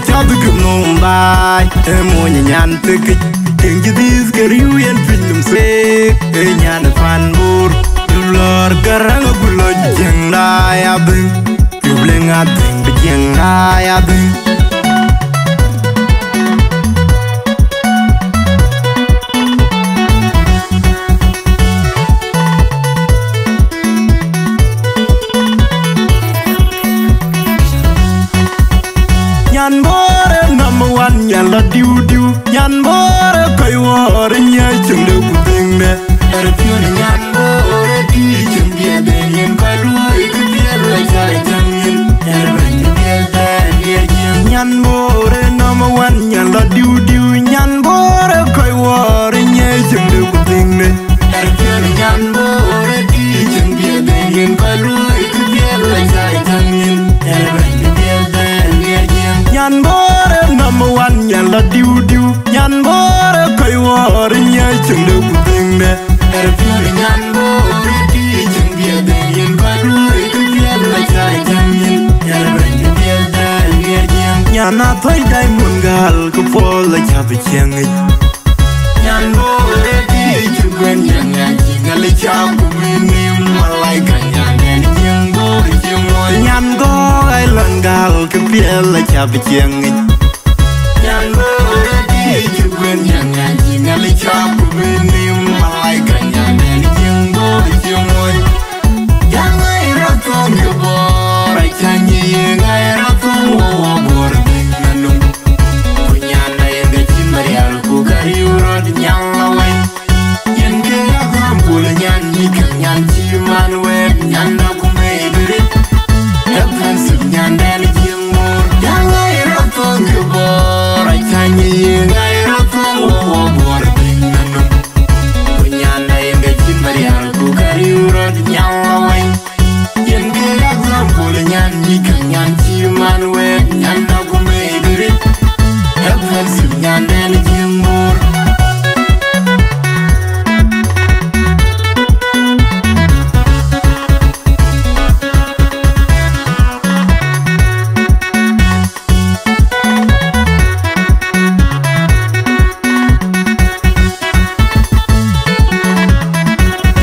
cho tôi cực nồng bài em mua nhà nhàn từ kịch tiếng chỉ dis cái riu yên phình lùm xe cái nhà được phan bur lor karang bulo jeng dai abeng jubleng adeng bejeng dai abeng nyan bore number one nyan la diu diu nyan bore kai war nya chung de kuping de er pion nyan bore di chung de de yen kai ruai ku de la jai jang yin er ban de de ye nyan bore number one nyan la diu diu nyan bore kai war nya chung de kuping de er pion nyan bore di chung de de yen kai ruai ku de la jai jang yin er ban de de nyan bore number one nyan la diu diu nyan bore kai war nya chung de kuping de er pion nyan bore di chung de de yen kai ruai ku de la jai jang yin er ban de de nyan na thoi dai mun gal ku pol la cha bi cheng nyan bore di chung gwen nyan ngal cha ku mi malai ka nyan nyan bore chung nyan go ai lan gal ku piel la cha bi cheng nyan bore di chung gwen nyan ngal cha ku mi malai ka nyan nyan bore chung yang ai ra tong ku bor ai cha ni ngai ra tong wo bor nanung ku nyan na ye ga chi marial ku kari uro nyan la wai yen ke ga gam ku la nyan ni ka nyan chi man we nyan na ku me dire epan su nyan da ni jing mor yang ai ra tong ku bor ai cha ni ngai ra tong wo bor nanung ku nyan na ye ga chi marial ku kari uro nyan la wai yen ke ga gam ku la nyan ni ka nyan chi man we nyan na ku me dire epan su nyan da ni jing mor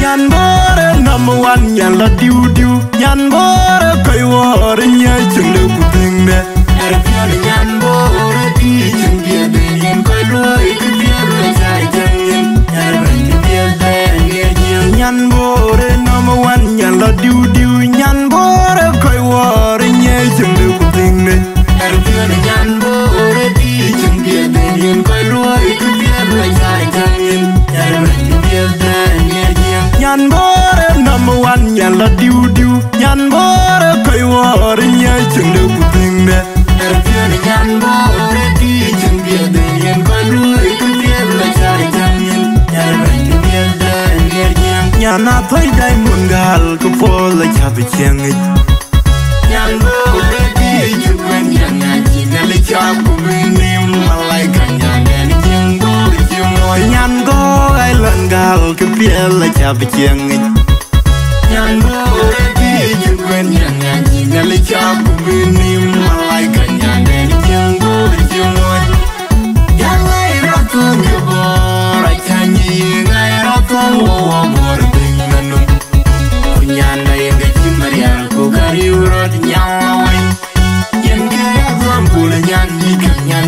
nyan bore number one nyan la diu diu nyan bore kai war nya chung de kuping de er pion nyan bore di chung de de yen kai ruai ku de la jai jang yin er ban de de nyan bore number one nyan la diu diu nyan bore kai war nya chung de kuping de er pion nyan bore di chung de de yen kai ruai ku de la jai jang yin er ban de de nyan bore number one nyan la diu diu nyan bore kai war nya chung de kuping de er pion nyan bore di chung de de yen kai ruai ku de la jai jang yin er ban de de nyan na thoi dai mun gal ku pol la cha bi cheng nyan bore di chung gwen nyan ngal cha ku mi malai ka nyan nyan bore chung nyan go ai lan gal ku piel la cha bi cheng nyan bore di chung gwen nyan ngal cha ku mi malai ka nyan nyan bore chung yang ai ra tong ku bor ai cha ni ngai ra tong wo bor nanung ku nyan na ye ga chi marial ku kari uro nyan wai yen ke ga gam ku la nyan ni ka nyan